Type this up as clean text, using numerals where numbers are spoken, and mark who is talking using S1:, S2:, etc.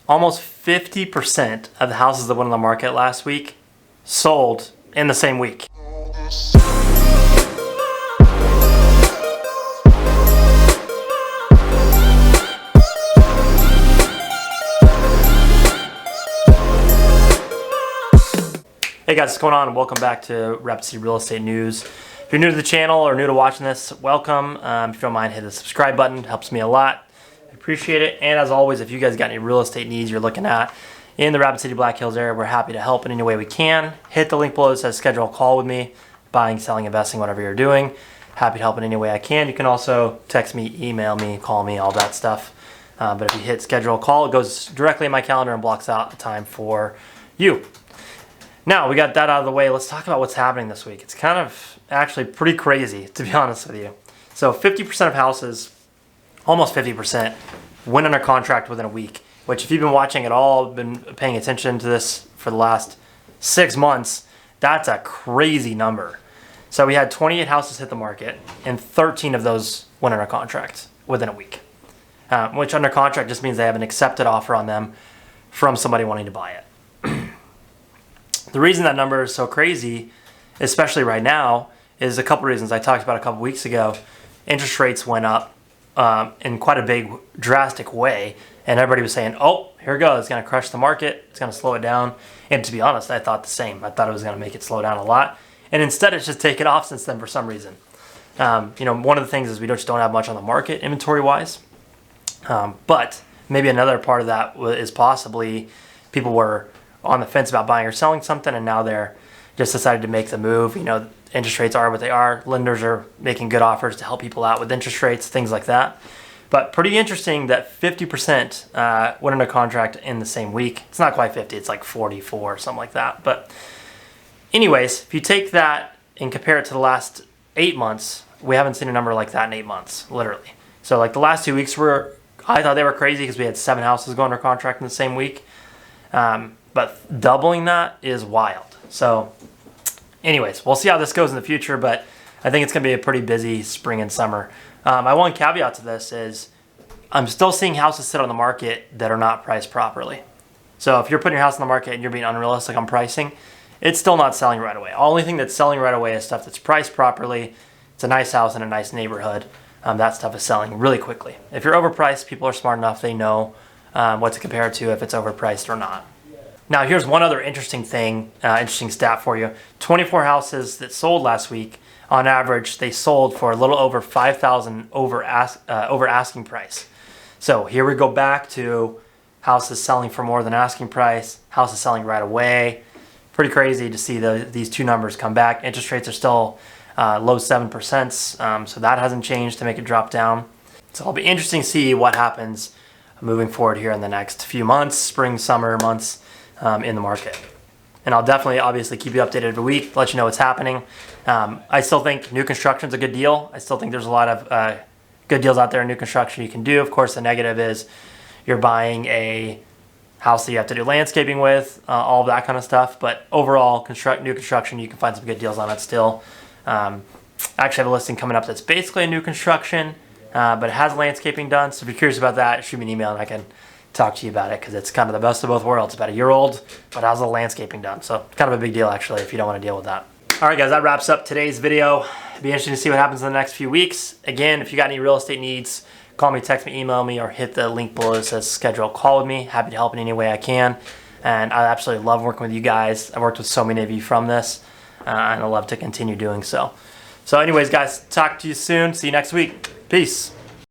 S1: almost 50% of the houses that went on the market last week sold in the same week. Hey guys, what's going on? Welcome back to Rapid City Real Estate News. If you're new to the channel or new to watching this, welcome. If you don't mind, hit the subscribe button. It helps me a lot. I appreciate it. And as always, if you guys got any real estate needs you're looking at in the Rapid City Black Hills area, we're happy to help in any way we can. Hit the link below that says schedule a call with me. Buying, selling, investing, whatever you're doing. Happy to help in any way I can. You can also text me, email me, call me, all that stuff. But if you hit schedule a call, it goes directly in my calendar and blocks out the time for you. Now, we got that out of the way. Let's talk about what's happening this week. It's kind of actually pretty crazy, to be honest with you. So 50% of houses, almost 50%, went under contract within a week, which if you've been watching at all, been paying attention to this for the last 6 months, that's a crazy number. So we had 28 houses hit the market, and 13 of those went under contract within a week. Which under contract just means they have an accepted offer on them from somebody wanting to buy it. The reason that number is so crazy, especially right now, is a couple reasons. I talked about a couple weeks ago. Interest rates went up in quite a big, drastic way, and everybody was saying, oh, here it goes. It's going to crush the market. It's going to slow it down. And to be honest, I thought the same. I thought it was going to make it slow down a lot. And instead, it's just taken off since then for some reason. One of the things is we just don't have much on the market inventory-wise. But maybe another part of that is possibly people were on the fence about buying or selling something, and now they're just decided to make the move. Interest rates are what they are. Lenders are making good offers to help people out with interest rates, things like that. But pretty interesting that 50% went under contract in the same week. It's not quite 50, it's like 44, something like that. But anyways, if you take that and compare it to the last 8 months, we haven't seen a number like that in 8 months, literally. So like the last 2 weeks I thought they were crazy because we had 7 houses go under contract in the same week. But doubling that is wild. So anyways, we'll see how this goes in the future, but I think it's going to be a pretty busy spring and summer. My one caveat to this is I'm still seeing houses sit on the market that are not priced properly. So if you're putting your house on the market and you're being unrealistic on pricing, it's still not selling right away. Only thing that's selling right away is stuff that's priced properly. It's a nice house in a nice neighborhood. That stuff is selling really quickly. If you're overpriced, people are smart enough. They know what to compare it to if it's overpriced or not. Now, here's one other interesting stat for you. 24 houses that sold last week, on average, they sold for a little over $5,000 over asking price. So here we go back to houses selling for more than asking price, houses selling right away. Pretty crazy to see these two numbers come back. Interest rates are still low 7%, so that hasn't changed to make it drop down. So it'll be interesting to see what happens moving forward here in the next few months, spring, summer months. In the market. And I'll definitely obviously keep you updated every week, let you know what's happening. I still think new construction is a good deal. I still think there's a lot of good deals out there in new construction you can do. Of course, the negative is you're buying a house that you have to do landscaping with, all of that kind of stuff. But overall, new construction, you can find some good deals on it still. I actually have a listing coming up that's basically a new construction, but it has landscaping done. So if you're curious about that, shoot me an email and I can talk to you about it, because it's kind of the best of both worlds. It's about a year old, but how's the landscaping done? So kind of a big deal actually if you don't want to deal with that. All right guys, that wraps up today's video. It'll be interesting to see what happens in the next few weeks. Again, if you got any real estate needs, call me, text me, email me, or hit the link below that says schedule a call with me. Happy to help in any way I can. And I absolutely love working with you guys. I've worked with so many of you from this, and I love to continue doing so. So anyways guys, talk to you soon. See you next week. Peace.